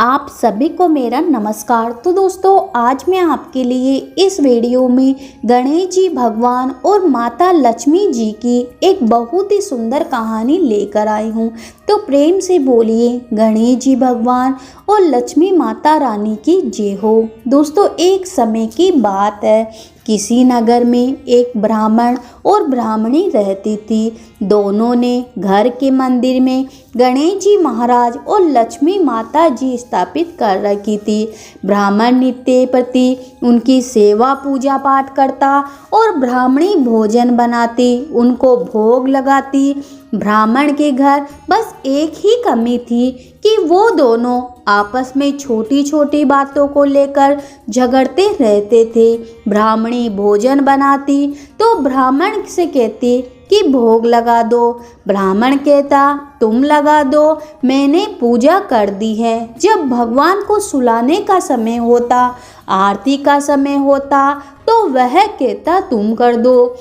आप सभी को मेरा नमस्कार। तो दोस्तों, आज मैं आपके लिए इस वीडियो में गणेश जी भगवान और माता लक्ष्मी जी की एक बहुत ही सुंदर कहानी लेकर आई हूँ। तो प्रेम से बोलिए गणेश जी भगवान और लक्ष्मी माता रानी की जय हो। दोस्तों, एक समय की बात है, किसी नगर में एक ब्राह्मण और ब्राह्मणी रहती थी। दोनों ने घर के मंदिर में गणेश जी महाराज और लक्ष्मी माता जी स्थापित कर रखी थी। ब्राह्मण नित्य प्रति उनकी सेवा पूजा पाठ करता और ब्राह्मणी भोजन बनाती, उनको भोग लगाती। ब्राह्मण के घर बस एक ही कमी थी कि वो दोनों आपस में छोटी छोटी बातों को लेकर झगड़ते रहते थे। ब्राह्मणी भोजन बनाती तो ब्राह्मण से कहती कि भोग लगा दो। ब्राह्मण कहता तुम लगा दो, मैंने पूजा कर दी है। जब भगवान को सुलाने का समय होता, आरती का समय होता, तो वह कहता तुम कर दो,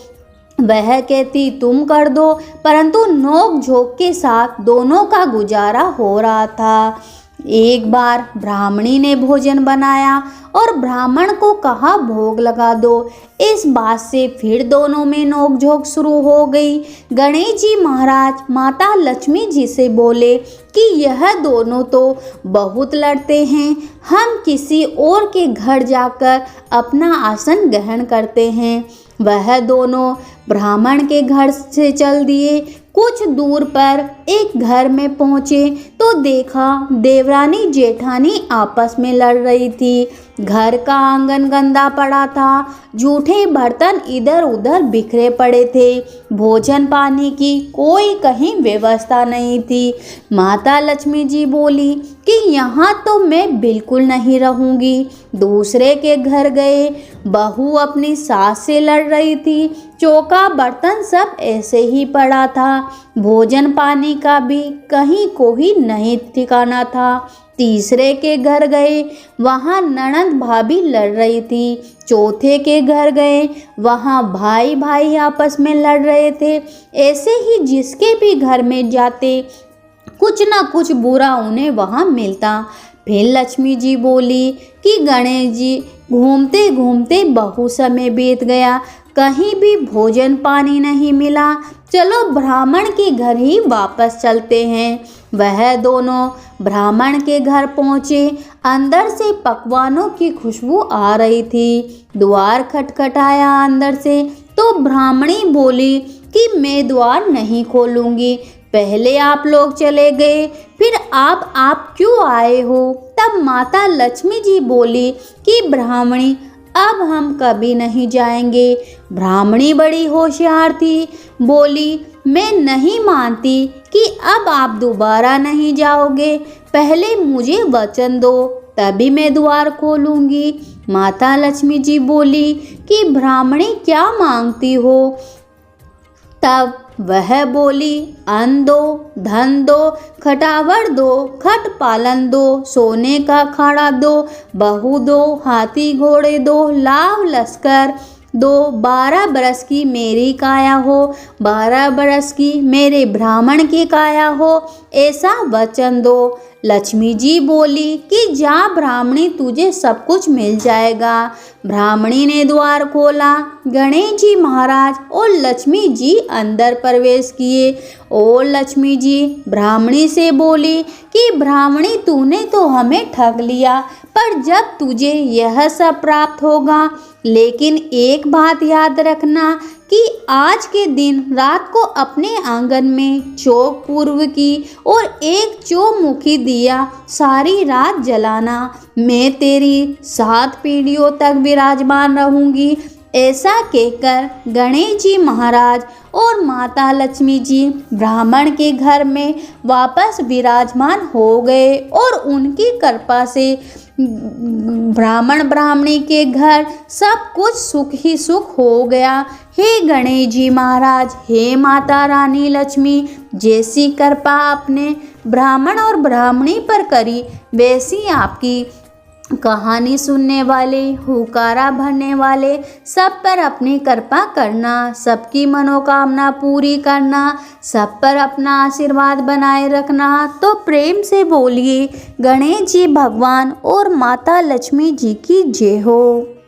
वह कहती तुम कर दो। परंतु नोक झोंक के साथ दोनों का गुजारा हो रहा था। एक बार ब्राह्मणी ने भोजन बनाया और ब्राह्मण को कहा भोग लगा दो। इस बात से फिर दोनों में नोकझोंक शुरू हो गई। गणेश जी महाराज माता लक्ष्मी जी से बोले कि यह दोनों तो बहुत लड़ते हैं, हम किसी और के घर जाकर अपना आसन ग्रहण करते हैं। वह दोनों ब्राह्मण के घर से चल दिए। कुछ दूर पर एक घर में पहुँचे तो देखा देवरानी जेठानी आपस में लड़ रही थी। घर का आंगन गंदा पड़ा था, जूठे बर्तन इधर उधर बिखरे पड़े थे, भोजन पानी की कोई कहीं व्यवस्था नहीं थी। माता लक्ष्मी जी बोली कि यहाँ तो मैं बिल्कुल नहीं रहूँगी। दूसरे के घर गए, बहू अपनी सास से लड़ रही थी, चौका बर्तन सब ऐसे ही पड़ा था, भोजन पानी का भी कहीं कोई नहीं ठिकाना था। तीसरे के घर गए, वहाँ ननद भाभी लड़ रही थी। चौथे के घर गए, वहाँ भाई भाई आपस में लड़ रहे थे। ऐसे ही जिसके भी घर में जाते कुछ ना कुछ बुरा उन्हें वहाँ मिलता। फिर लक्ष्मी जी बोली कि गणेश जी, घूमते घूमते बहुत समय बीत गया, कहीं भी भोजन पानी नहीं मिला, चलो ब्राह्मण के घर ही वापस चलते हैं। वह दोनों ब्राह्मण के घर पहुँचे। अंदर से पकवानों की खुशबू आ रही थी। द्वार खटखटाया अंदर से तो ब्राह्मणी बोली कि मैं द्वार नहीं खोलूंगी, पहले आप लोग चले गए, फिर आप क्यों आए हो? तब माता लक्ष्मी जी बोली कि ब्राह्मणी, अब हम कभी नहीं जाएंगे। ब्राह्मणी बड़ी होशियार थी, बोली मैं नहीं मानती कि अब आप दोबारा नहीं जाओगे, पहले मुझे वचन दो, तभी मैं द्वार खोलूंगी। माता लक्ष्मी जी बोली कि ब्राह्मणी क्या मांगती हो? तब वह बोली अन्न दो, धन दो, खटावर दो, खट पालन दो, सोने का खाड़ा दो, बहू दो, हाथी घोड़े दो, लाव लश्कर दो, 12 बरस की मेरी काया हो, 12 बरस की मेरे ब्राह्मण की काया हो, ऐसा वचन दो। लक्ष्मी जी बोली कि जा ब्राह्मणी, तुझे सब कुछ मिल जाएगा। ब्राह्मणी ने द्वार खोला। गणेश जी महाराज और लक्ष्मी जी अंदर प्रवेश किए और लक्ष्मी जी ब्राह्मणी से बोली कि ब्राह्मणी, तूने तो हमें ठग लिया, पर जब तुझे यह सब प्राप्त होगा, लेकिन एक बात याद रखना कि आज के दिन रात को अपने आंगन में चौक पूर्व की और एक चौमुखी दिया सारी रात जलाना। मैं तेरी 7 पीढ़ियों तक विराजमान रहूंगी। ऐसा कहकर गणेश जी महाराज और माता लक्ष्मी जी ब्राह्मण के घर में वापस विराजमान हो गए और उनकी कृपा से ब्राह्मण ब्राह्मणी के घर सब कुछ सुख ही सुख हो गया। हे गणेश जी महाराज, हे माता रानी लक्ष्मी, जैसी कृपा आपने ब्राह्मण और ब्राह्मणी पर करी, वैसी आपकी कहानी सुनने वाले, हुकारा भरने वाले सब पर अपनी कृपा करना, सबकी मनोकामना पूरी करना, सब पर अपना आशीर्वाद बनाए रखना। तो प्रेम से बोलिए गणेश जी भगवान और माता लक्ष्मी जी की जय हो।